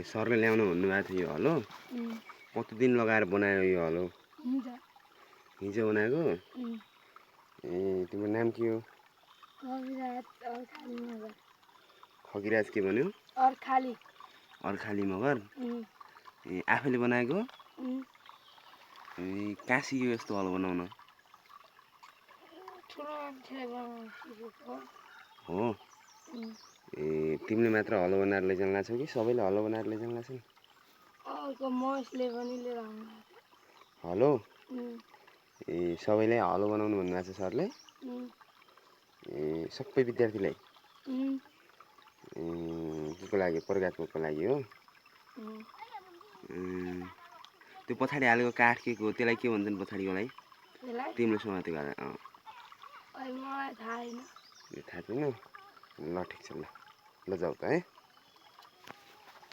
सरले ल्याउनु भन्नुभएको थियो यो हलो कति दिन लगाएर बनायो यो हलो हिजो बनाएको ए तिम्रो नाम के हो खगिराज के भन्यो अर्खाली मगर ए आफैले बनाएको ए कहाँ सिक्यो यस्तो हलो बनाउन हो ए तिमीले मात्र हलो बनाएर लैजान लाग्छौ कि सबैले हलो बनाएर लैजान लाग्छन् हलो ए सबैले हलो बनाउनु भन्नुभएको छ सरले ए सबै विद्यार्थीलाई के को लागि प्रगात्मकको लागि हो त्यो पछाडि हालेको काठ के को त्यसलाई के भन्छन् पछाडिकोलाई तिमीले समातेको थाहा छैन ल ठिक छ ल जाऊ त है